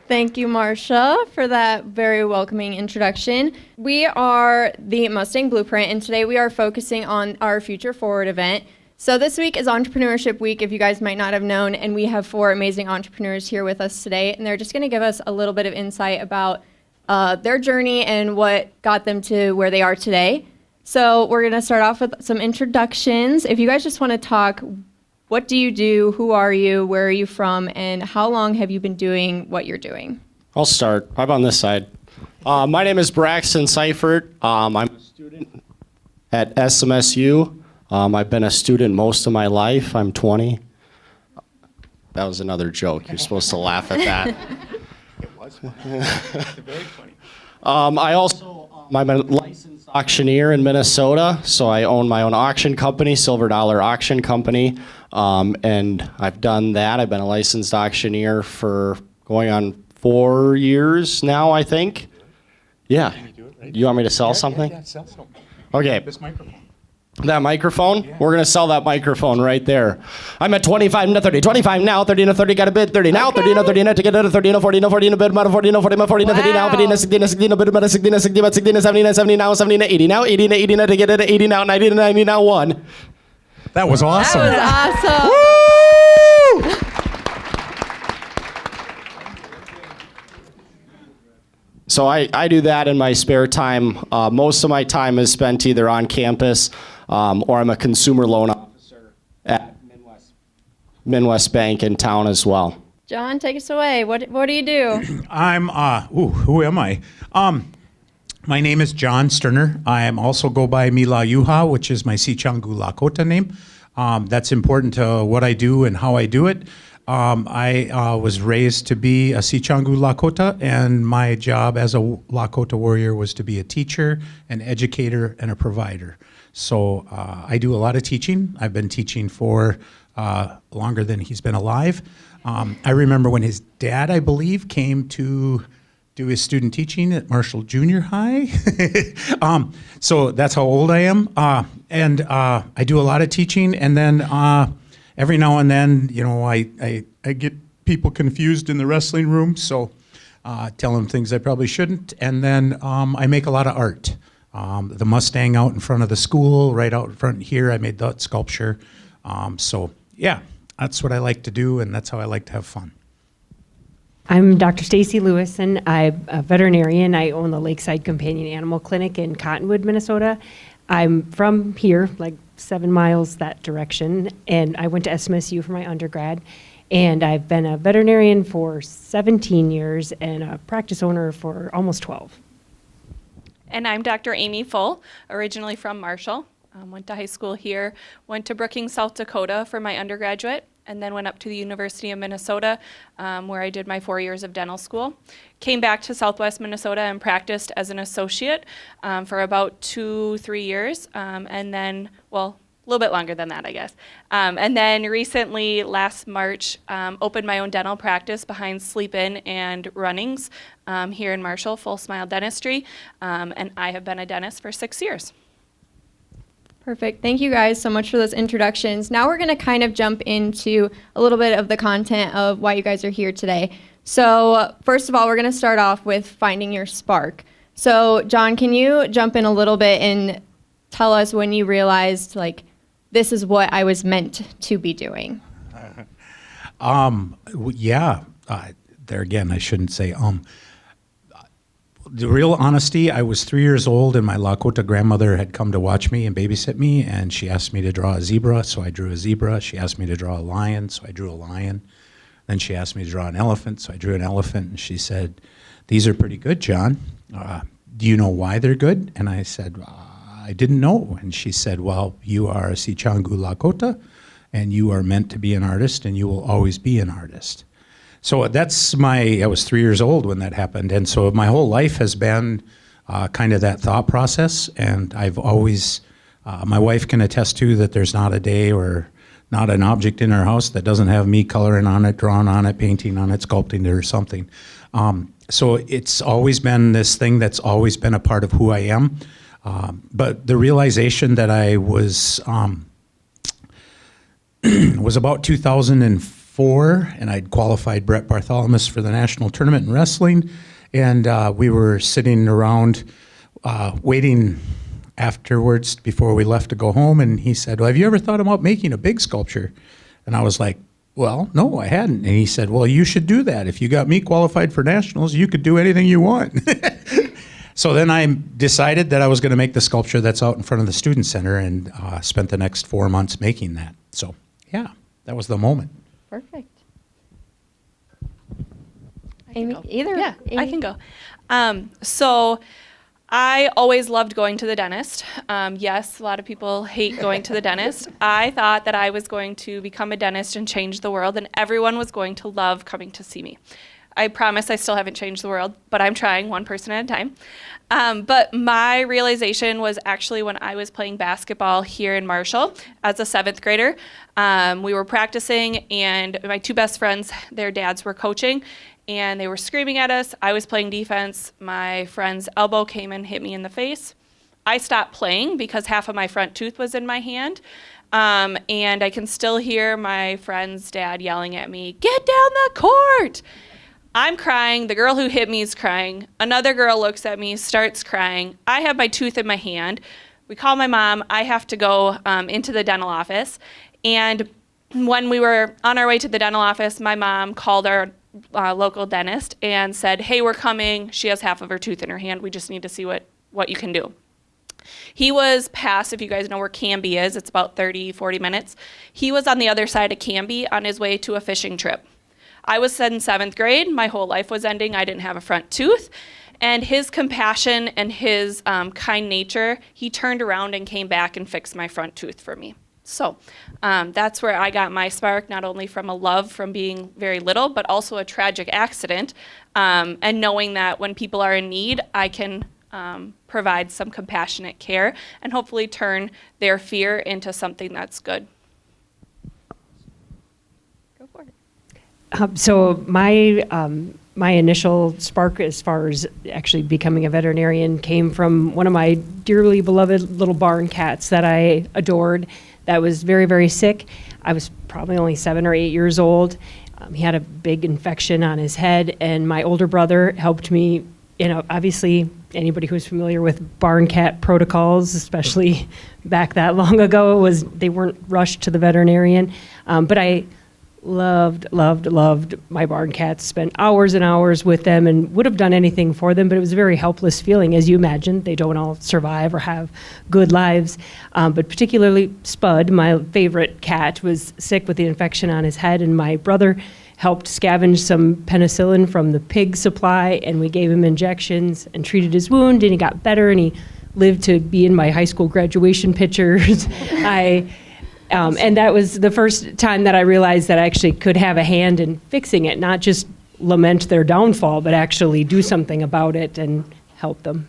Thank you, Marsha, for that very welcoming introduction. We are the Mustang Blueprint, and today we are focusing on our Future Forward event. So this week is Entrepreneurship Week, if you guys might not have known, and we have 4 amazing entrepreneurs here with us today, and they're just going to give us a little bit of insight about their journey and what got them to where they are today. So we're going to start off with some introductions. If you guys just want to talk, what do you do, who are you, where are you from, and how long have you been doing what you're doing? I'll start. I'm on this side. My name is Braxton Seifert. I'm a student at SMSU. I've been a student most of my life. I'm 20. That was another joke. You're supposed to laugh at that. It was funny. Very funny. I'm a licensed auctioneer in Minnesota, so I own my own auction company, Silver Dollar Auction Company, and I've done that. I've been a licensed auctioneer for going on 4 years now, I think. Yeah. Can you do it right? You want me to sell something? Yeah, sell something. Okay. This microphone. That microphone? Yeah. We're going to sell that microphone right there. I'm at 25 to 30. 25 now, 30 to 30, got a bid. 30 now, Okay. 30 to 30 to get it to 30 to 40 to 40 to bid, 40 to 40 to 40 to 50 now, 50 to 60 to 60 to bid, 60 to 60 to 60 to 70 to 70 now, 70 to 80 now, 80 to 80 to get it to 80 now, 90 to 90 now, 1. That was awesome. That was awesome. So I do that in my spare time. Most of my time is spent either on campus or I'm a consumer loan officer at Midwest Bank in town as well. John, take us away. What do you do? I'm, who am I? My name is John Sterner. I am also go by Mila Yuha, which is my Sichangu Lakota name. That's important to what I do and how I do it. I was raised to be a Sichangu Lakota, and my job as a Lakota warrior was to be a teacher, an educator, and a provider. So I do a lot of teaching. I've been teaching for longer than he's been alive. I remember when his dad, I believe, came to do his student teaching at Marshall Junior High. So that's how old I am. And I do a lot of teaching, and then every now and then, you know, I get people confused in the wrestling room, so tell them things I probably shouldn't. And then I make a lot of art. The Mustang out in front of the school, right out in front here, I made that sculpture. So yeah, that's what I like to do, and that's how I like to have fun. I'm Dr. Stacy Lewison. I'm a veterinarian. I own the Lakeside Companion Animal Clinic in Cottonwood, Minnesota. I'm from here, like 7 miles that direction, and I went to SMSU for my undergrad. And I've been a veterinarian for 17 years and a practice owner for almost 12. And I'm Dr. Amy Full, originally from Marshall. Went to high school here, went to Brookings, South Dakota for my undergraduate, and then went up to the University of Minnesota, where I did my 4 years of dental school. Came back to Southwest Minnesota and practiced as an associate for about 2-3 years, and then, well, a little bit longer than that, I guess. And then recently, last March, opened my own dental practice behind Sleep In and Runnings here in Marshall, Full Smile Dentistry, and I have been a dentist for 6 years. Perfect. Thank you guys so much for those introductions. Now we're going to kind of jump into a little bit of the content of why you guys are here today. So first of all, we're going to start off with finding your spark. So John, can you jump in a little bit and tell us when you realized, like, this is what I was meant to be doing? Yeah. There again, I shouldn't say The real honesty, I was 3 years old, and my Lakota grandmother had come to watch me and babysit me, and she asked me to draw a zebra, so I drew a zebra. She asked me to draw a lion, so I drew a lion. Then she asked me to draw an elephant, so I drew an elephant, and she said, "These are pretty good, John. Do you know why they're good?" And I said, "I didn't know." And she said, "Well, you are a Sichangu Lakota, and you are meant to be an artist, and you will always be an artist." So I was 3 years old when that happened. And so my whole life has been kind of that thought process. And I've always, my wife can attest to that there's not a day or not an object in our house that doesn't have me coloring on it, drawing on it, painting on it, sculpting it or something. So it's always been this thing that's always been a part of who I am. But the realization that I was about 2004. 4, and I'd qualified Brett Bartholomew for the national tournament in wrestling. And we were sitting around waiting afterwards before we left to go home. And he said, well, have you ever thought about making a big sculpture? And I was like, well, no, I hadn't. And he said, well, you should do that. If you got me qualified for nationals, you could do anything you want. So then I decided that I was going to make the sculpture that's out in front of the Student Center, and spent the next 4 months making that. So, yeah, that was the moment. Perfect. I can Amy, go. either. Yeah, I Amy. can go. So I always loved going to the dentist. Yes, a lot of people hate going to the dentist. I thought that I was going to become a dentist and change the world, and everyone was going to love coming to see me. I promise I still haven't changed the world, but I'm trying one person at a time. But my realization was actually when I was playing basketball here in Marshall as a 7th grader. We were practicing, and my 2 best friends, their dads were coaching, and they were screaming at us. I was playing defense. My friend's elbow came and hit me in the face. I stopped playing because half of my front tooth was in my hand. And I can still hear my friend's dad yelling at me, "Get down the court!" I'm crying. The girl who hit me is crying. Another girl looks at me, starts crying. I have my tooth in my hand. We call my mom. I have to go into the dental office. And when we were on our way to the dental office, my mom called our local dentist and said, "Hey, we're coming. She has half of her tooth in her hand. We just need to see what you can do." He was past, if you guys know where Canby is, it's about 30, 40 minutes. He was on the other side of Canby on his way to a fishing trip. I was in 7th grade. My whole life was ending. I didn't have a front tooth. And his compassion and his kind nature, he turned around and came back and fixed my front tooth for me. So that's where I got my spark, not only from a love from being very little, but also a tragic accident. And knowing that when people are in need, I can provide some compassionate care and hopefully turn their fear into something that's good. Go for it. So my initial spark as far as actually becoming a veterinarian came from one of my dearly beloved little barn cats that I adored that was very, very sick. I was probably only 7 or 8 years old. He had a big infection on his head, and my older brother helped me. Obviously, anybody who's familiar with barn cat protocols, especially back that long ago, they weren't rushed to the veterinarian. But I loved my barn cats, spent hours and hours with them and would have done anything for them, but it was a very helpless feeling. As you imagine, they don't all survive or have good lives. But particularly Spud, my favorite cat, was sick with the infection on his head, and my brother helped scavenge some penicillin from the pig supply, and we gave him injections and treated his wound, and he got better, and he lived to be in my high school graduation pictures. And that was the first time that I realized that I actually could have a hand in fixing it, not just lament their downfall, but actually do something about it and help them.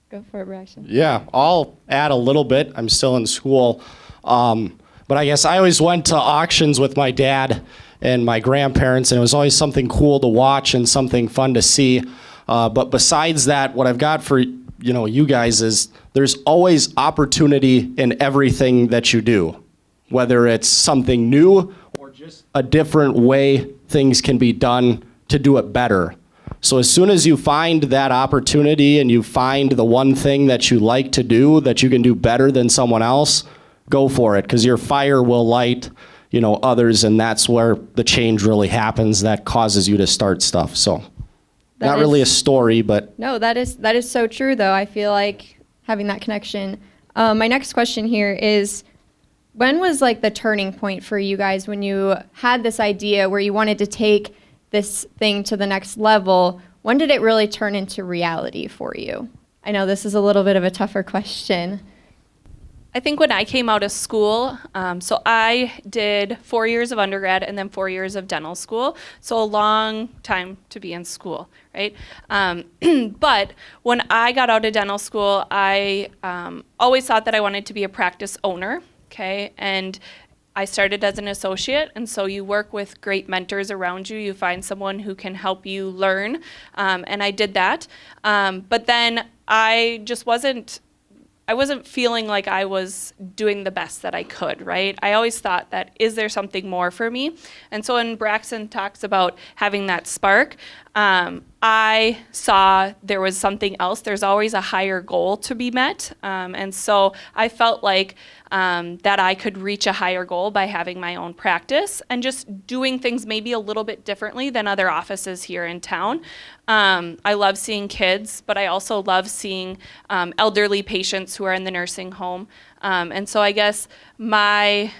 Go for it, Braxton. Yeah, I'll add a little bit. I'm still in school. But I guess I always went to auctions with my dad and my grandparents, and it was always something cool to watch and something fun to see. But besides that, what I've got for you guys is there's always opportunity in everything that you do, whether it's something new or just a different way things can be done to do it better. So as soon as you find that opportunity and you find the one thing that you like to do that you can do better than someone else, go for it, because your fire will light others, and that's where the change really happens that causes you to start stuff. So not really a story, but No, that is so true, though. I feel like having that connection. My next question here is, when was like the turning point for you guys when you had this idea where you wanted to take this thing to the next level? When did it really turn into reality for you? I know this is a little bit of a tougher question. I think when I came out of school, so I did 4 years of undergrad and then 4 years of dental school, so a long time to be in school, right? But when I got out of dental school, I always thought that I wanted to be a practice owner, okay? And I started as an associate, and so you work with great mentors around you. You find someone who can help you learn, and I did that. But then I just wasn't I wasn't feeling like I was doing the best that I could, right? I always thought that, is there something more for me? And so when Braxton talks about having that spark, I saw there was something else. There's always a higher goal to be met. And so I felt like that I could reach a higher goal by having my own practice and just doing things maybe a little bit differently than other offices here in town. I love seeing kids, but I also love seeing elderly patients who are in the nursing home. And so I guess my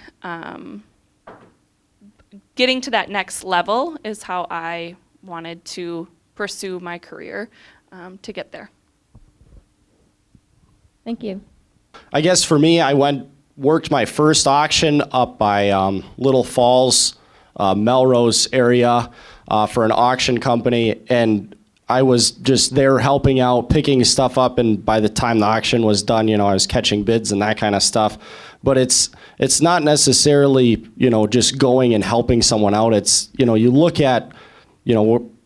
getting to that next level is how I wanted to pursue my career to get there. Thank you. I guess for me, I worked my first auction up by Little Falls, Melrose area for an auction company, and I was just there helping out, picking stuff up, and by the time the auction was done, I was catching bids and that kind of stuff. But it's not necessarily, just going and helping someone out. It's, you look at,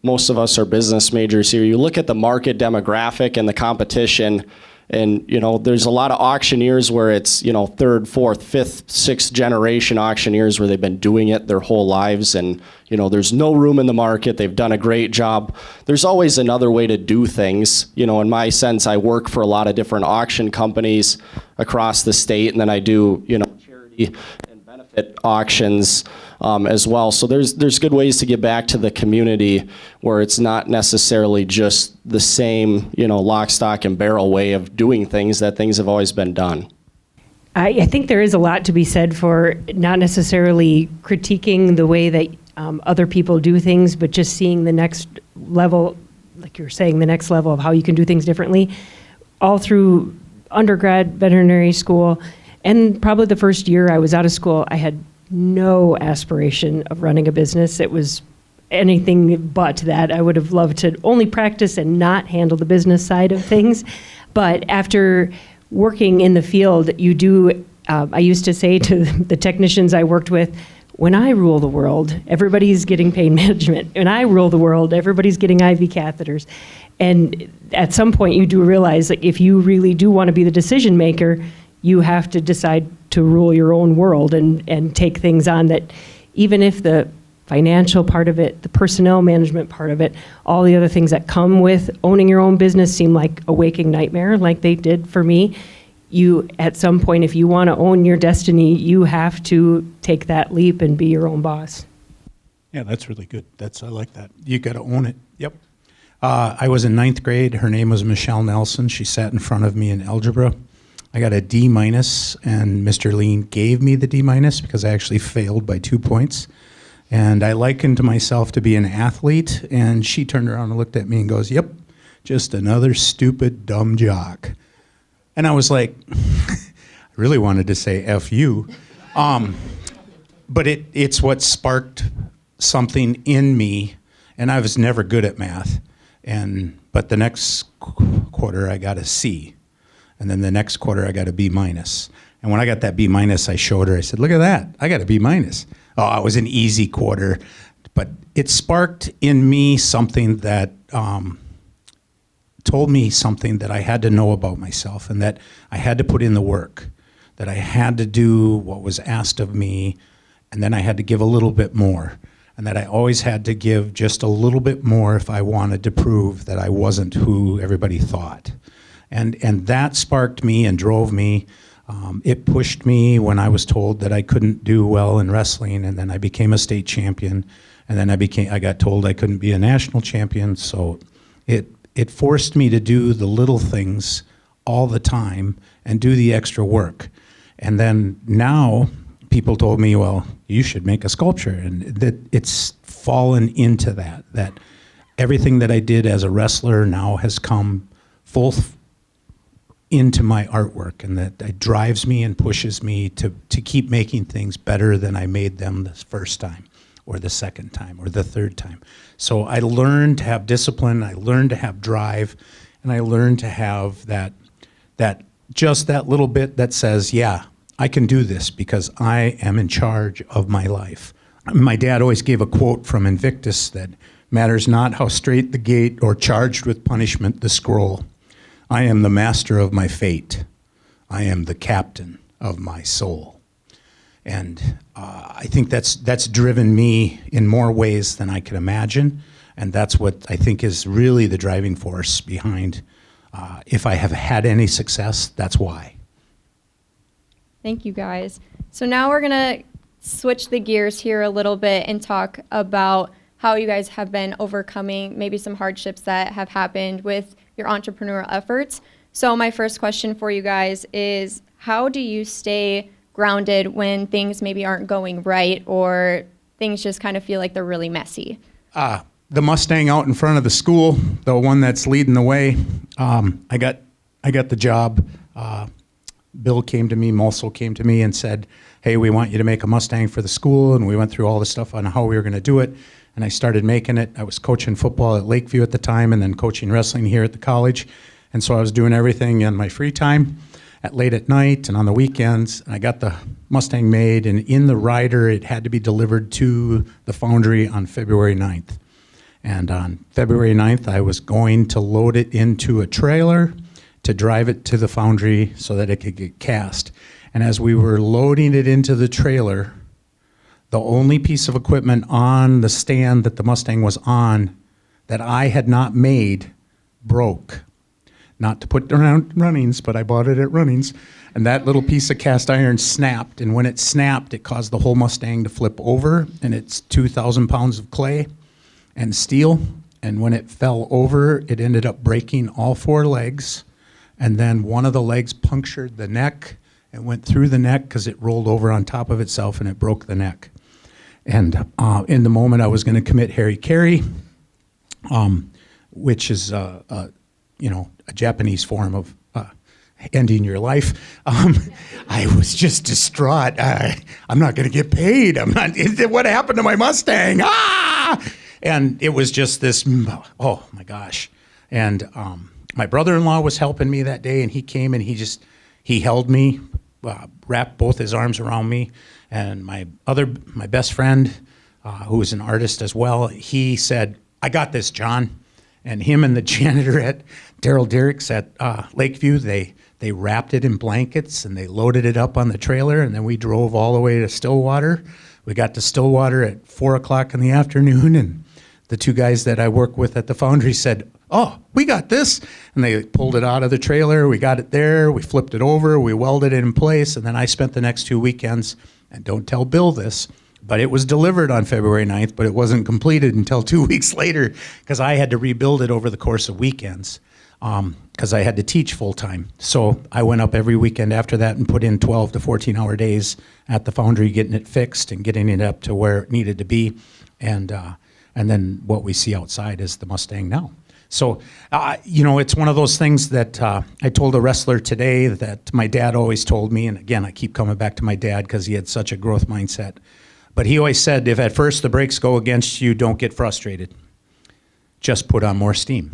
most of us are business majors here. You look at the market demographic and the competition, and, there's a lot of auctioneers where it's, third, fourth, fifth, sixth generation auctioneers where they've been doing it their whole lives, and, there's no room in the market. They've done a great job. There's always another way to do things. In my sense, I work for a lot of different auction companies across the state, and then I do, charity and benefit auctions as well. So there's good ways to get back to the community where it's not necessarily just the same, lock, stock, and barrel way of doing things, that things have always been done. I think there is a lot to be said for not necessarily critiquing the way that other people do things, but just seeing the next level, like you're saying, the next level of how you can do things differently. All through undergrad veterinary school, and probably the first year I was out of school, I had no aspiration of running a business. It was anything but that. I would have loved to only practice and not handle the business side of things. But after working in the field, you do, I used to say to the technicians I worked with, when I rule the world, everybody's getting pain management. When I rule the world, everybody's getting IV catheters. And at some point you do realize that if you really do want to be the decision maker, you have to decide to rule your own world and take things on that, even if the financial part of it, the personnel management part of it, all the other things that come with owning your own business seem like a waking nightmare, like they did for me. You, at some point, if you want to own your destiny, you have to take that leap and be your own boss. Yeah, that's really good. I like that. You got to own it. Yep. I was in 9th grade. Her name was Michelle Nelson. She sat in front of me in algebra. I got a D-, and Mr. Lean gave me the D- because I actually failed by 2 points. And I likened myself to be an athlete, and she turned around and looked at me and goes, "Yep, just another stupid, dumb jock." And I was like, I really wanted to say F you. But it's what sparked something in me, and I was never good at math. But the next quarter I got a C. And then the next quarter I got a B-. And when I got that B-, I showed her, I said, "Look at that, I got a B-." Oh, it was an easy quarter. But it sparked in me something that told me something that I had to know about myself, and that I had to put in the work, that I had to do what was asked of me, and then I had to give a little bit more, and that I always had to give just a little bit more if I wanted to prove that I wasn't who everybody thought. And that sparked me and drove me. It pushed me when I was told that I couldn't do well in wrestling, and then I became a state champion, and then I got told I couldn't be a national champion, so it forced me to do the little things all the time and do the extra work. And then now people told me, "Well, you should make a sculpture." And that it's fallen into that everything that I did as a wrestler now has come full into my artwork, and that it drives me and pushes me to keep making things better than I made them the first time, or the second time, or the third time. So I learned to have discipline, I learned to have drive, and I learned to have that just that little bit that says, yeah, I can do this because I am in charge of my life. My dad always gave a quote from Invictus that matters not how straight the gate or charged with punishment the scroll. I am the master of my fate. I am the captain of my soul. And I think that's driven me in more ways than I could imagine. And that's what I think is really the driving force behind if I have had any success, that's why. Thank you, guys. So now we're going to switch the gears here a little bit and talk about how you guys have been overcoming maybe some hardships that have happened with your entrepreneurial efforts. So my first question for you guys is, how do you stay grounded when things maybe aren't going right or things just kind of feel like they're really messy? The Mustang out in front of the school, the one that's leading the way, I got the job. Bill came to me, Mulso came to me and said, hey, we want you to make a Mustang for the school. And we went through all the stuff on how we were going to do it. And I started making it. I was coaching football at Lakeview at the time and then coaching wrestling here at the college. And so I was doing everything in my free time late at night and on the weekends. And I got the Mustang made, and in the rider, it had to be delivered to the foundry on February 9th. And on February 9th, I was going to load it into a trailer to drive it to the foundry so that it could get cast. And as we were loading it into the trailer, the only piece of equipment on the stand that the Mustang was on that I had not made broke. Not to put around Runnings, but I bought it at Runnings. And that little piece of cast iron snapped. And when it snapped, it caused the whole Mustang to flip over. And it's 2,000 pounds of clay and steel. And when it fell over, it ended up breaking all four legs. And then one of the legs punctured the neck and went through the neck because it rolled over on top of itself and it broke the neck. And in the moment I was going to commit hara-kiri, which is a Japanese form of ending your life. I was just distraught. I'm not going to get paid. What happened to my Mustang? And it was just this, oh my gosh. And my brother-in-law was helping me that day, and he came and he held me, wrapped both his arms around me. And my best friend, who was an artist as well, he said, I got this, John. And him and the janitor at Daryl Derrick's at Lakeview, they wrapped it in blankets and they loaded it up on the trailer, and then we drove all the way to Stillwater. We got to Stillwater at 4 o'clock in the afternoon, and the two guys that I work with at the foundry said, oh, we got this. And they pulled it out of the trailer. We got it there. We flipped it over. We welded it in place. And then I spent the next 2 weekends, and don't tell Bill this, but it was delivered on February 9th, but it wasn't completed until 2 weeks later because I had to rebuild it over the course of weekends because I had to teach full time. So I went up every weekend after that and put in 12 to 14-hour days at the foundry getting it fixed and getting it up to where it needed to be. And then what we see outside is the Mustang now. So, it's one of those things that I told a wrestler today that my dad always told me, and again, I keep coming back to my dad because he had such a growth mindset. But he always said, if at first the brakes go against you, don't get frustrated. Just put on more steam.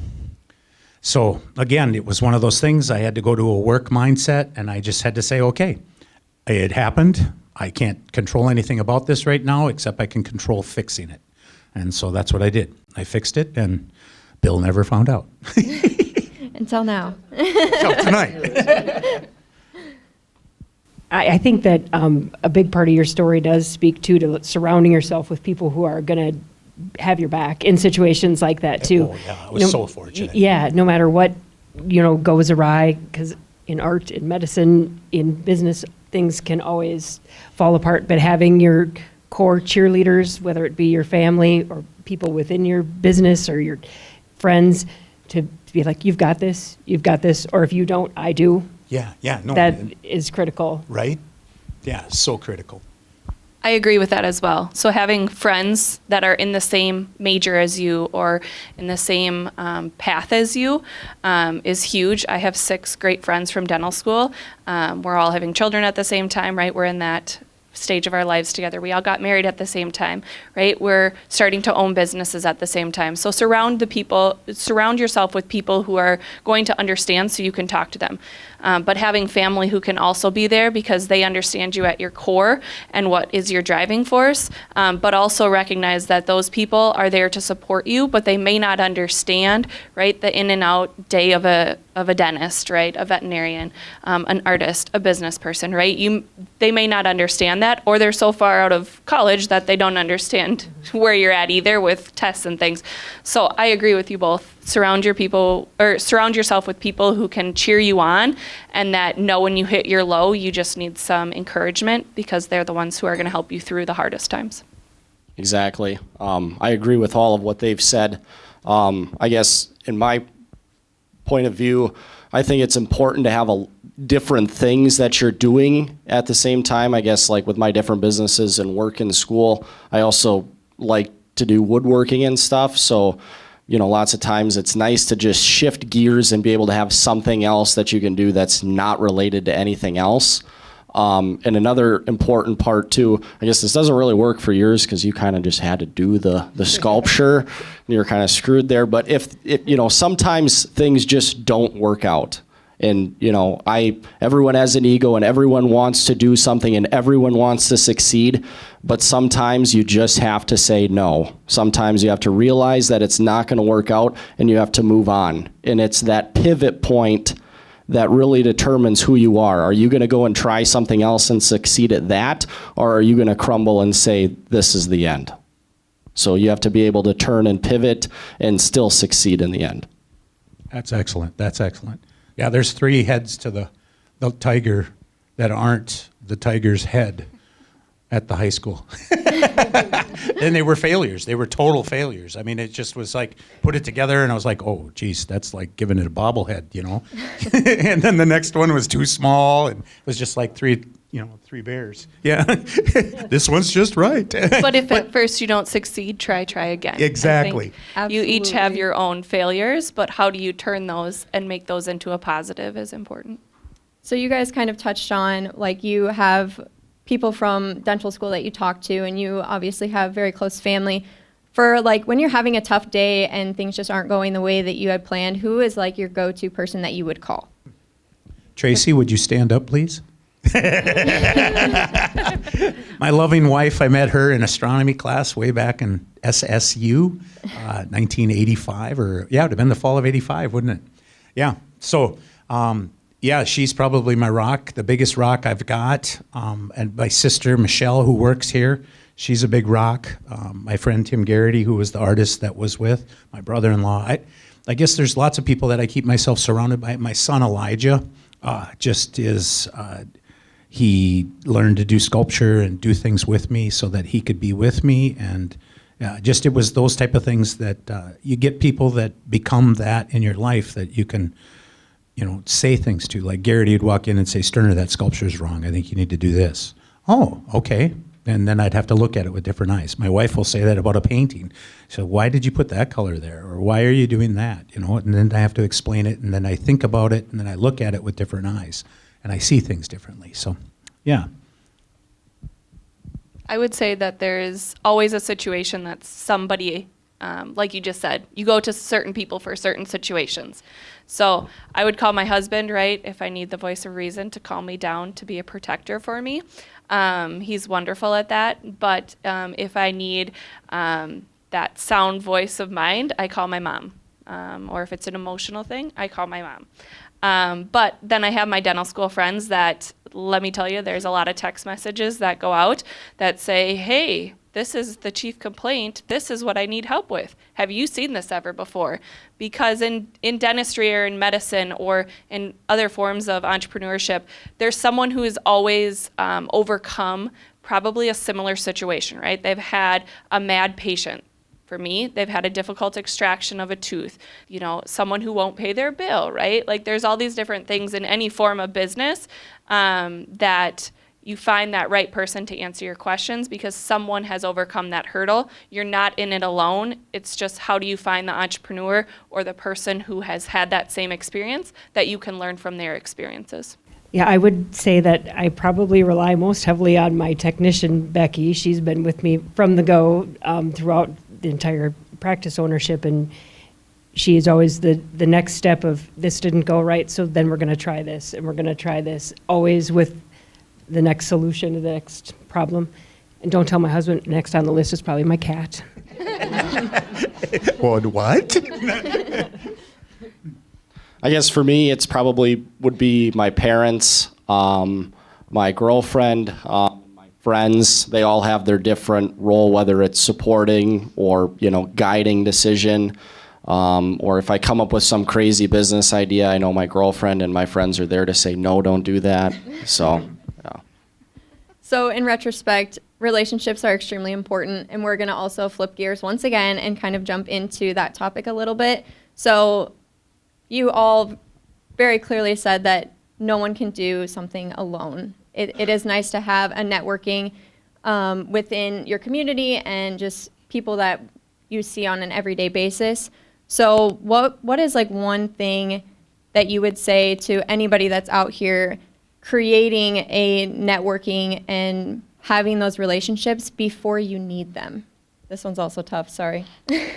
So, again, it was one of those things. I had to go to a work mindset, and I just had to say, okay, it happened. I can't control anything about this right now, except I can control fixing it. And so that's what I did. I fixed it, and Bill never found out. Until now. Till tonight. I think that a big part of your story does speak to surrounding yourself with people who are going to have your back in situations like that too. Oh, yeah, I was so fortunate. Yeah, no matter what, goes awry, because in art, in medicine, in business, things can always fall apart. But having your core cheerleaders, whether it be your family or people within your business or your friends, to be like, you've got this, or if you don't, I do. Yeah, no. That is critical. Right? Yeah, so critical. I agree with that as well. So having friends that are in the same major as you or in the same path as you is huge. I have 6 great friends from dental school. We're all having children at the same time, right? We're in that stage of our lives together. We all got married at the same time, right? We're starting to own businesses at the same time. So surround yourself with people who are going to understand so you can talk to them. But having family who can also be there because they understand you at your core and what is your driving force, but also recognize that those people are there to support you, but they may not understand, right, the in and out day of a of a dentist, right? A veterinarian, an artist, a business person, right? They may not understand that, or they're so far out of college that they don't understand where you're at either with tests and things. So I agree with you both. Surround yourself with people who can cheer you on, and that know when you hit your low, you just need some encouragement, because they're the ones who are going to help you through the hardest times. Exactly. I agree with all of what they've said. I guess in my point of view, I think it's important to have different things that you're doing at the same time. I guess like with my different businesses and work in school, I also like to do woodworking and stuff. So, lots of times it's nice to just shift gears and be able to have something else that you can do that's not related to anything else. And another important part too, I guess this doesn't really work for yours because you kind of just had to do the sculpture and you're kind of screwed there. But if sometimes things just don't work out, and everyone has an ego and everyone wants to do something and everyone wants to succeed, but sometimes you just have to say no. Sometimes you have to realize that it's not going to work out and you have to move on. And it's that pivot point that really determines who you are. Are you going to go and try something else and succeed at that? Or are you going to crumble and say, this is the end? So you have to be able to turn and pivot and still succeed in the end. That's excellent. That's excellent. Yeah, there's 3 heads to the tiger that aren't the tiger's head at the high school. And they were failures. They were total failures. I mean, it just was like, put it together, and I was like, oh, geez, that's like giving it a bobblehead, And then the next one was too small, and it was just like 3 bears. Yeah, this one's just right. But if at first you don't succeed, try again. Exactly. You each have your own failures, but how do you turn those and make those into a positive is important. So you guys kind of touched on, like, you have people from dental school that you talk to, and you obviously have very close family. For like when you're having a tough day and things just aren't going the way that you had planned, who is like your go-to person that you would call? Tracy, would you stand up, please? My loving wife, I met her in astronomy class way back in SSU, 1985, or it would have been the fall of 85, wouldn't it? Yeah. So, she's probably my rock, the biggest rock I've got. And my sister, Michelle, who works here, she's a big rock. My friend, Tim Garrity, who was the artist that was with my brother-in-law. I guess there's lots of people that I keep myself surrounded by. My son, Elijah, he learned to do sculpture and do things with me so that he could be with me. And it was those type of things that you get people that become that in your life that you can say things to. Like Garrity would walk in and say, Sterner, that sculpture's wrong. I think you need to do this. Oh, okay. And then I'd have to look at it with different eyes. My wife will say that about a painting. So why did you put that color there? Or why are you doing that? And then I have to explain it, and then I think about it, and then I look at it with different eyes, and I see things differently. So, yeah. I would say that there's always a situation that somebody, like you just said, you go to certain people for certain situations. So I would call my husband, right, if I need the voice of reason to calm me down, to be a protector for me. He's wonderful at that. But if I need that sound voice of mind, I call my mom. Or if it's an emotional thing, I call my mom. But then I have my dental school friends that, let me tell you, there's a lot of text messages that go out that say, hey, this is the chief complaint. This is what I need help with. Have you seen this ever before? Because in dentistry or in medicine or in other forms of entrepreneurship, there's someone who has always overcome probably a similar situation, right? They've had a mad patient. For me, they've had a difficult extraction of a tooth, someone who won't pay their bill, right? Like there's all these different things in any form of business that you find that right person to answer your questions because someone has overcome that hurdle. You're not in it alone. It's just how do you find the entrepreneur or the person who has had that same experience that you can learn from their experiences. Yeah, I would say that I probably rely most heavily on my technician, Becky. She's been with me from the go throughout the entire practice ownership, and she is always the next step of this didn't go right, so then we're going to try this, and we're going to try this, always with the next solution to the next problem. And don't tell my husband, next on the list is probably my cat. What? I guess for me, it's probably would be my parents, my girlfriend, my friends. They all have their different role, whether it's supporting or, guiding decision. Or if I come up with some crazy business idea, I know my girlfriend and my friends are there to say, no, don't do that. So, yeah. So in retrospect, relationships are extremely important, and we're going to also flip gears once again and kind of jump into that topic a little bit. So you all very clearly said that no one can do something alone. It is nice to have a networking within your community and just people that you see on an everyday basis. So what is like one thing that you would say to anybody that's out here creating a networking and having those relationships before you need them? This one's also tough, sorry.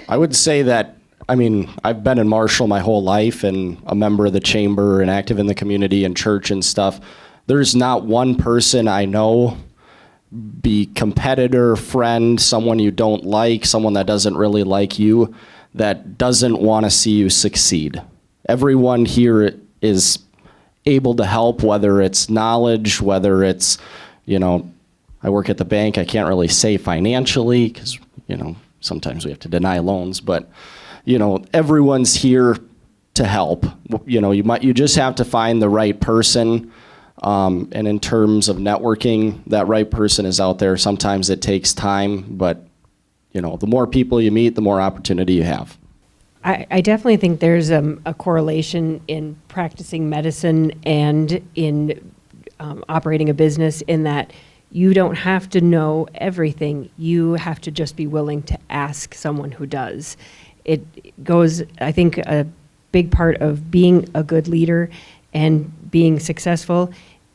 I would say that, I've been in Marshall my whole life and a member of the chamber and active in the community and church and stuff. There's not one person I know, be competitor, friend, someone you don't like, someone that doesn't really like you, that doesn't want to see you succeed. Everyone here is able to help, whether it's knowledge, whether it's, I work at the bank, I can't really say financially because, sometimes we have to deny loans, but, everyone's here to help. You just have to find the right person. And in terms of networking, that right person is out there. Sometimes it takes time, but the more people you meet, the more opportunity you have. I definitely think there's a correlation in practicing medicine and in operating a business, in that you don't have to know everything. You have to just be willing to ask someone who does. It goes, I think, a big part of being a good leader and being successful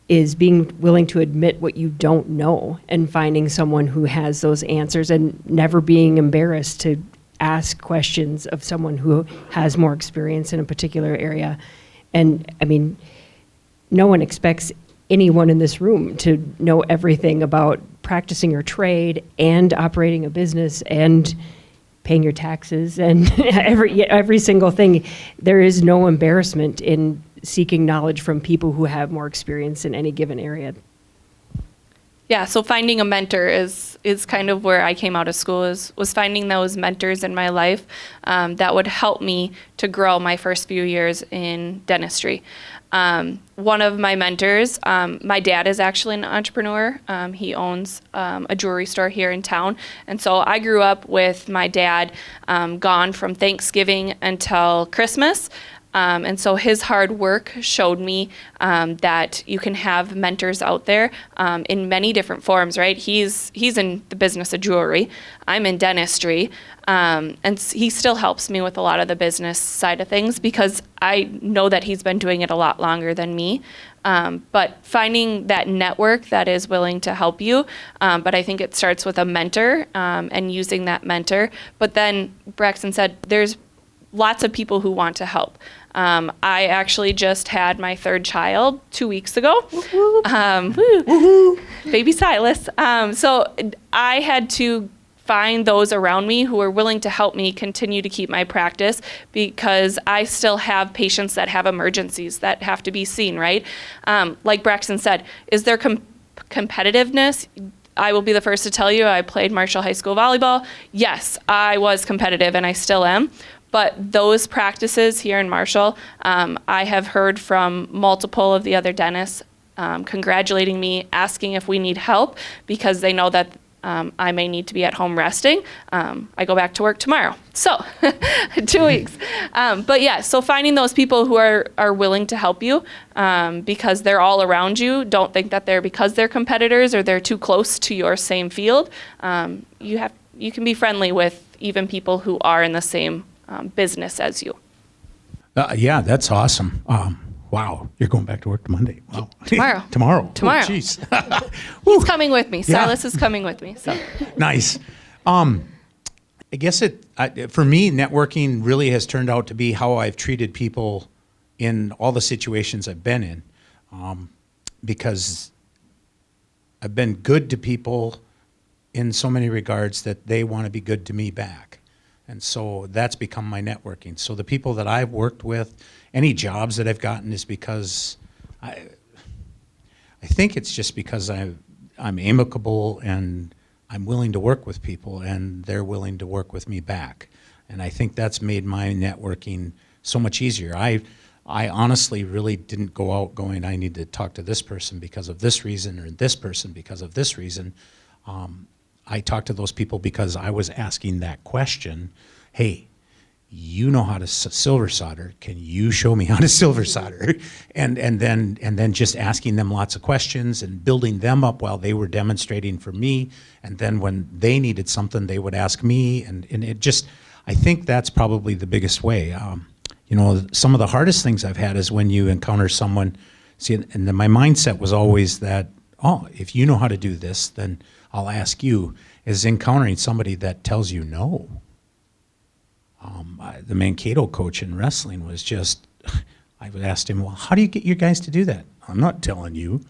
is being willing to admit what you don't know and finding someone who has those answers, and never being embarrassed to ask questions of someone who has more experience in a particular area. And no one expects anyone in this room to know everything about practicing your trade and operating a business and paying your taxes and every single thing. There is no embarrassment in seeking knowledge from people who have more experience in any given area. Yeah, so finding a mentor is kind of where I came out of school, was finding those mentors in my life that would help me to grow my first few years in dentistry. One of my mentors, my dad is actually an entrepreneur. He owns a jewelry store here in town. And so I grew up with my dad gone from Thanksgiving until Christmas. And so his hard work showed me that you can have mentors out there in many different forms, right? He's in the business of jewelry. I'm in dentistry. And he still helps me with a lot of the business side of things because I know that he's been doing it a lot longer than me. But finding that network that is willing to help you, but I think it starts with a mentor and using that mentor. But then Braxton said there's lots of people who want to help. I actually just had my third child 2 weeks ago. Baby Silas. So I had to find those around me who are willing to help me continue to keep my practice, because I still have patients that have emergencies that have to be seen, right? Like Braxton said, is there competitiveness? I will be the first to tell you, I played Marshall High School volleyball. Yes, I was competitive and I still am. But those practices here in Marshall, I have heard from multiple of the other dentists congratulating me, asking if we need help, because they know that I may need to be at home resting. I go back to work tomorrow. So 2 weeks. But yeah, so finding those people who are willing to help you because they're all around you. Don't think that because they're competitors or they're too close to your same field. You can be friendly with even people who are in the same business as you. Yeah, that's awesome. Wow, you're going back to work Monday. Wow. Tomorrow. Tomorrow. Tomorrow. Oh, jeez. He's coming with me. Yeah. Silas is coming with me. So Nice. I guess for me, networking really has turned out to be how I've treated people in all the situations I've been in, because I've been good to people in so many regards that they want to be good to me back. And so that's become my networking. So the people that I've worked with, any jobs that I've gotten is because I think it's just because I'm amicable and I'm willing to work with people and they're willing to work with me back. And I think that's made my networking so much easier. I honestly really didn't go out going, I need to talk to this person because of this reason or this person because of this reason. I talked to those people because I was asking that question, hey, you know how to silver solder. Can you show me how to silver solder? And then just asking them lots of questions and building them up while they were demonstrating for me. And then when they needed something, they would ask me. And it just, I think that's probably the biggest way. Some of the hardest things I've had is when you encounter someone, and then my mindset was always that, oh, if you know how to do this, then I'll ask you, is encountering somebody that tells you no. The Mankato coach in wrestling was just, I would ask him, well, how do you get your guys to do that? I'm not telling you,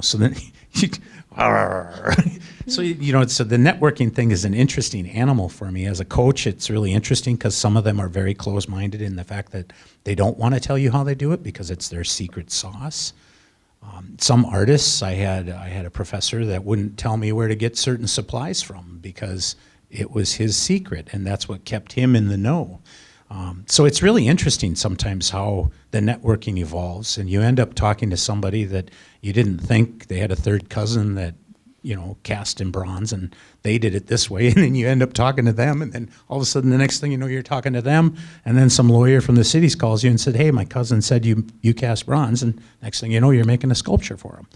so then, so the networking thing is an interesting animal for me. As a coach, it's really interesting because some of them are very close-minded in the fact that they don't want to tell you how they do it because it's their secret sauce. Some artists, I had a professor that wouldn't tell me where to get certain supplies from because it was his secret, and that's what kept him in the know. So it's really interesting sometimes how the networking evolves, and you end up talking to somebody that you didn't think. They had a third cousin that, cast in bronze, and they did it this way, and then you end up talking to them, and then all of a sudden the next thing you know, you're talking to them, and then some lawyer from the cities calls you and said, hey, my cousin said you cast bronze, and next thing you know, you're making a sculpture for him.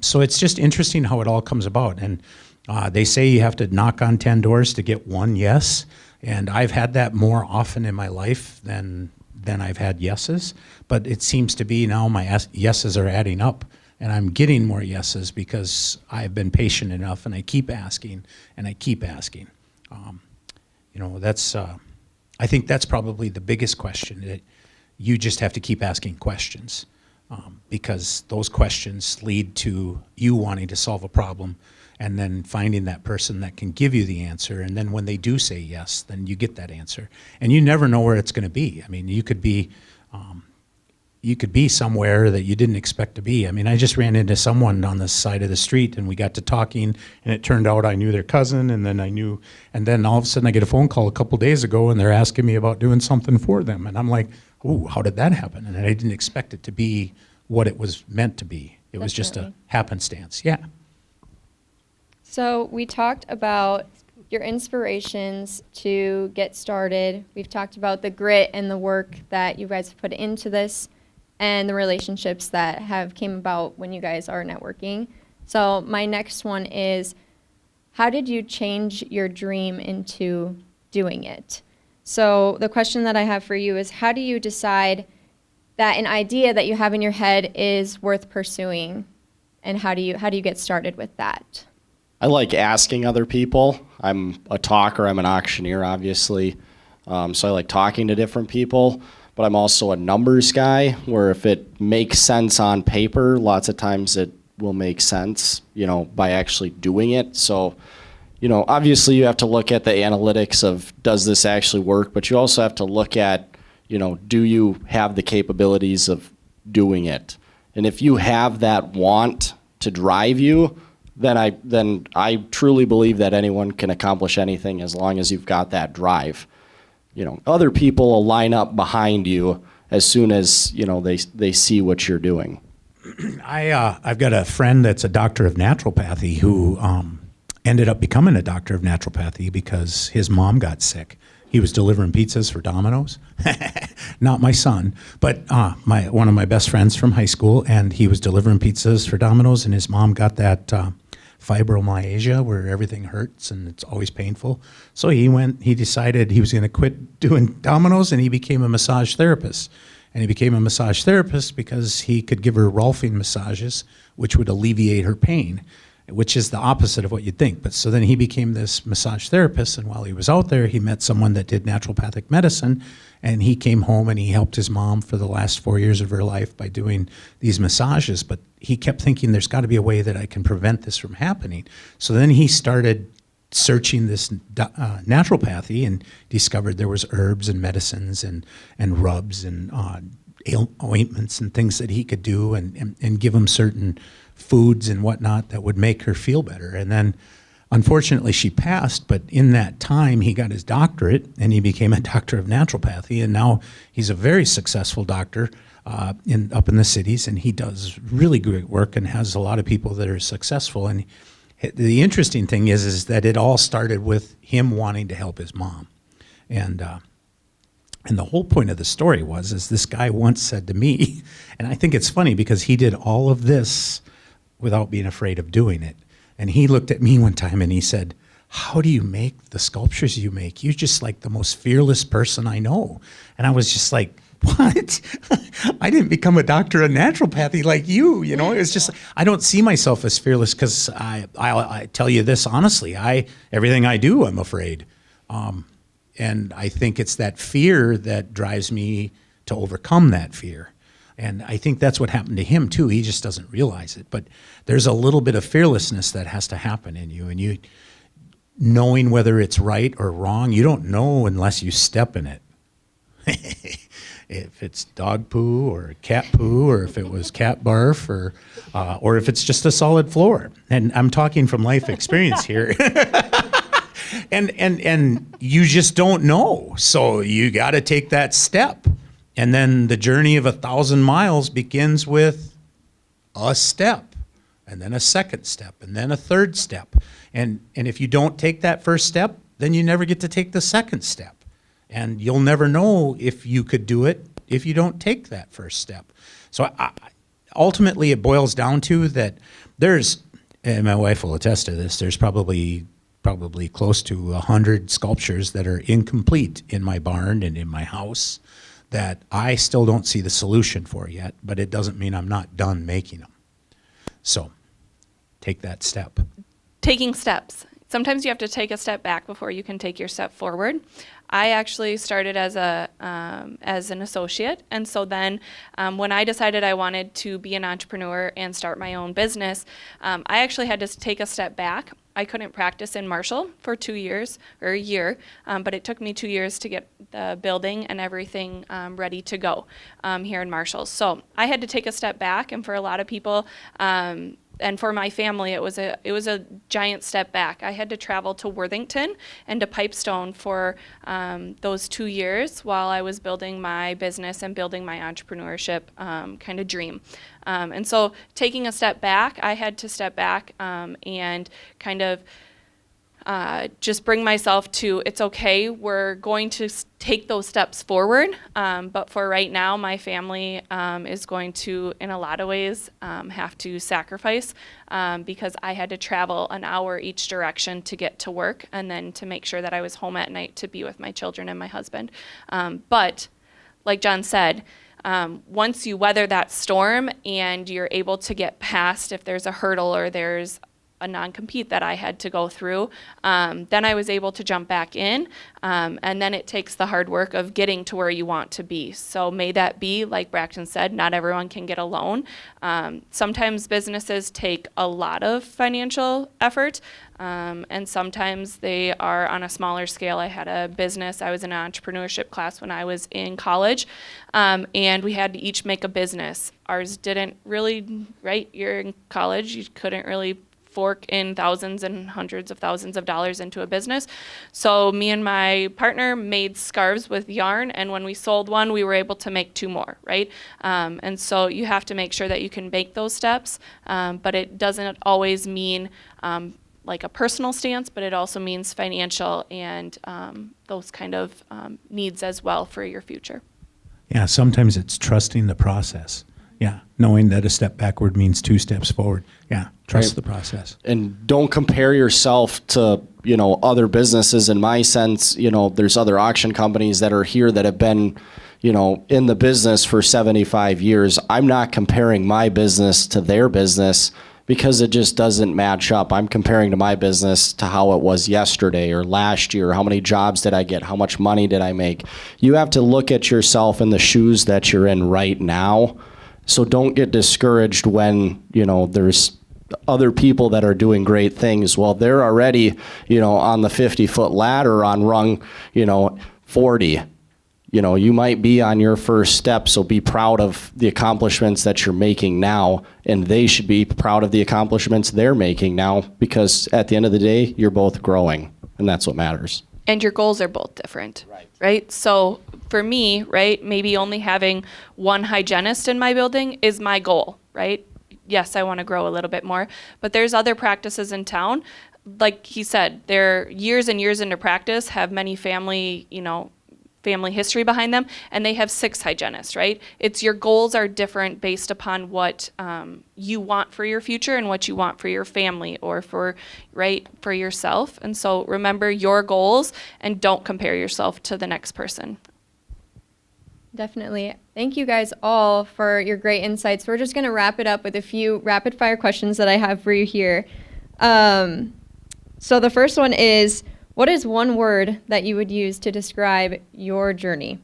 So it's just interesting how it all comes about, and they say you have to knock on 10 doors to get one yes, and I've had that more often in my life than I've had yeses, but it seems to be now my yeses are adding up. And I'm getting more yeses because I've been patient enough, and I keep asking, and I keep asking. I think that's probably the biggest question. That you just have to keep asking questions because those questions lead to you wanting to solve a problem, and then finding that person that can give you the answer. And then when they do say yes, then you get that answer. And you never know where it's going to be. I mean, you could be somewhere that you didn't expect to be. I mean, I just ran into someone on the side of the street, and we got to talking, and it turned out I knew their cousin, and then all of a sudden I get a phone call a couple days ago, and they're asking me about doing something for them. And I'm like, ooh, how did that happen? And I didn't expect it to be what it was meant to be. It was just a happenstance. Yeah. So we talked about your inspirations to get started. We've talked about the grit and the work that you guys have put into this, and the relationships that have came about when you guys are networking. So my next one is, how did you change your dream into doing it? So the question that I have for you is, how do you decide that an idea that you have in your head is worth pursuing, and how do you get started with that? I like asking other people. I'm a talker. I'm an auctioneer, obviously. So I like talking to different people. But I'm also a numbers guy, where if it makes sense on paper, lots of times it will make sense, by actually doing it. So, obviously you have to look at the analytics of, does this actually work? But you also have to look at, do you have the capabilities of doing it? And if you have that want to drive you, then I truly believe that anyone can accomplish anything as long as you've got that drive. Other people will line up behind you as soon as, they see what you're doing. I've got a friend that's a doctor of naturopathy who ended up becoming a doctor of naturopathy because his mom got sick. He was delivering pizzas for Domino's. Not my son, but one of my best friends from high school, and he was delivering pizzas for Domino's, and his mom got that fibromyalgia where everything hurts and it's always painful. So he decided he was going to quit doing Domino's, and he became a massage therapist. And he became a massage therapist because he could give her Rolfing massages, which would alleviate her pain, which is the opposite of what you'd think. But so then he became this massage therapist, and while he was out there, he met someone that did naturopathic medicine, and he came home and he helped his mom for the last 4 years of her life by doing these massages. But he kept thinking, there's got to be a way that I can prevent this from happening. So then he started searching this naturopathy and discovered there was herbs and medicines and rubs and ointments and things that he could do and give him certain foods and whatnot that would make her feel better. And then unfortunately she passed, but in that time he got his doctorate and he became a doctor of naturopathy, and now he's a very successful doctor up in the cities, and he does really great work and has a lot of people that are successful. And the interesting thing is that it all started with him wanting to help his mom. And the whole point of the story is this guy once said to me, and I think it's funny because he did all of this without being afraid of doing it. And he looked at me one time and he said, "How do you make the sculptures you make? You're just like the most fearless person I know." And I was just like, what? I didn't become a doctor of naturopathy like you, you know? It was just, I don't see myself as fearless because I tell you this honestly, everything I do, I'm afraid. And I think it's that fear that drives me to overcome that fear. And I think that's what happened to him too. He just doesn't realize it. But there's a little bit of fearlessness that has to happen in you. And you knowing whether it's right or wrong, you don't know unless you step in it. If it's dog poo or cat poo, or if it was cat barf, or if it's just a solid floor. And I'm talking from life experience here. And you just don't know. So you got to take that step. And then the journey of 1,000 miles begins with a step, and then a second step, and then a third step. And if you don't take that first step, then you never get to take the second step. And you'll never know if you could do it if you don't take that first step. So ultimately it boils down to that and my wife will attest to this, there's probably close to 100 sculptures that are incomplete in my barn and in my house that I still don't see the solution for yet, but it doesn't mean I'm not done making them. So take that step. Taking steps. Sometimes you have to take a step back before you can take your step forward. I actually started as an associate, and so then when I decided I wanted to be an entrepreneur and start my own business, I actually had to take a step back. I couldn't practice in Marshall for 2 years, or a year, but it took me 2 years to get the building and everything ready to go here in Marshall. So I had to take a step back, and for a lot of people, and for my family, it was a giant step back. I had to travel to Worthington and to Pipestone for those 2 years while I was building my business and building my entrepreneurship kind of dream. And so taking a step back, I had to step back and kind of just bring myself to, it's okay, we're going to take those steps forward, but for right now, my family is going to, in a lot of ways, have to sacrifice because I had to travel an hour each direction to get to work and then to make sure that I was home at night to be with my children and my husband. But like John said, once you weather that storm and you're able to get past if there's a hurdle or there's a non-compete that I had to go through, then I was able to jump back in, and then it takes the hard work of getting to where you want to be. So may that be, like Braxton said, not everyone can get a loan. Sometimes businesses take a lot of financial effort, and sometimes they are on a smaller scale. I had a business, I was in an entrepreneurship class when I was in college, and we had to each make a business. Ours didn't really, right? You're in college, you couldn't really fork in thousands and hundreds of thousands of dollars into a business. So me and my partner made scarves with yarn, and when we sold one, we were able to make 2 more, right? And so you have to make sure that you can make those steps, but it doesn't always mean like a personal stance, but it also means financial and those kind of needs as well for your future. Yeah, sometimes it's trusting the process. Yeah, knowing that a step backward means 2 steps forward. Yeah, trust the process. And don't compare yourself to, other businesses. In my sense, there's other auction companies that are here that have been, in the business for 75 years. I'm not comparing my business to their business because it just doesn't match up. I'm comparing to my business to how it was yesterday or last year. How many jobs did I get? How much money did I make? You have to look at yourself in the shoes that you're in right now. So don't get discouraged when, there's other people that are doing great things. Well, they're already, on the 50-foot ladder on rung, 40. You might be on your first step, so be proud of the accomplishments that you're making now, and they should be proud of the accomplishments they're making now, because at the end of the day, you're both growing, and that's what matters. And your goals are both different, right? So for me, right, maybe only having one hygienist in my building is my goal, right? Yes, I want to grow a little bit more, but there's other practices in town. Like he said, they're years and years into practice, have many family history behind them, and they have 6 hygienists, right? It's your goals are different based upon what you want for your future and what you want for your family or for yourself. And so remember your goals and don't compare yourself to the next person. Definitely. Thank you guys all for your great insights. We're just going to wrap it up with a few rapid fire questions that I have for you here. So the first one is, what is one word that you would use to describe your journey?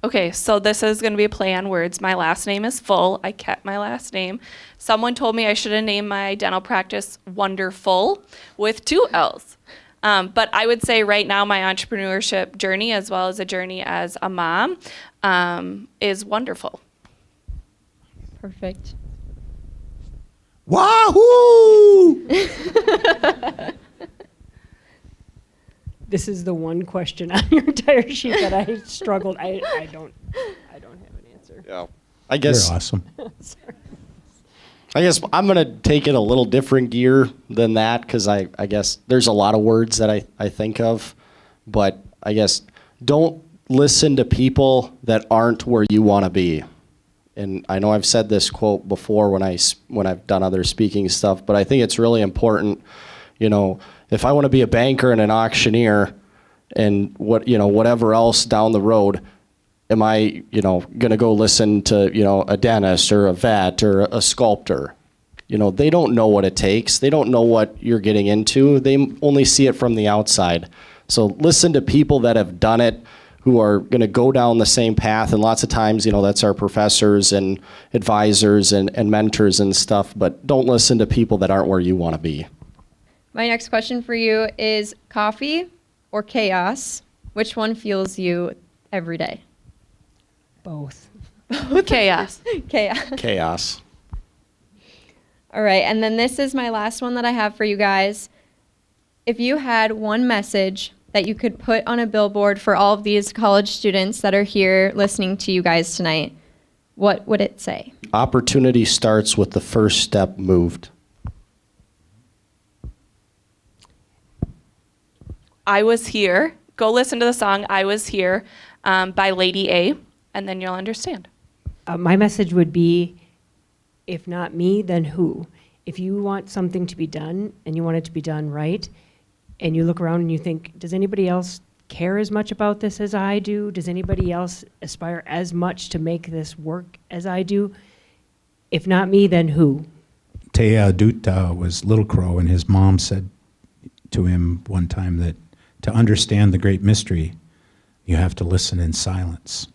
Okay, so this is going to be a play on words. My last name is Full. I kept my last name. Someone told me I should have named my dental practice Wonderful with 2 L's. But I would say right now my entrepreneurship journey, as well as a journey as a mom, is wonderful. Perfect. Wahoo! This is the one question on your entire sheet that I struggled. I don't have an answer. Yeah. I guess You're awesome. I'm going to take it a little different gear than that, because I guess there's a lot of words that I think of, but I guess don't listen to people that aren't where you want to be. And I know I've said this quote before when I've done other speaking stuff, but I think it's really important. If I want to be a banker and an auctioneer and whatever else down the road, am I, going to go listen to, a dentist or a vet or a sculptor? They don't know what it takes. They don't know what you're getting into. They only see it from the outside. So listen to people that have done it, who are going to go down the same path. And lots of times, that's our professors and advisors and mentors and stuff. But don't listen to people that aren't where you want to be. My next question for you is coffee or chaos? Which one fuels you every day? Both. Chaos. Chaos. Chaos. All right, and then this is my last one that I have for you guys. If you had one message that you could put on a billboard for all of these college students that are here listening to you guys tonight, what would it say? Opportunity starts with the first step moved. I Was Here. Go listen to the song I Was Here by Lady A, and then you'll understand. My message would be, if not me, then who? If you want something to be done and you want it to be done right, and you look around and you think, does anybody else care as much about this as I do? Does anybody else aspire as much to make this work as I do? If not me, then who? Teya Dutta was Little Crow, and his mom said to him one time that to understand the great mystery, you have to listen in silence.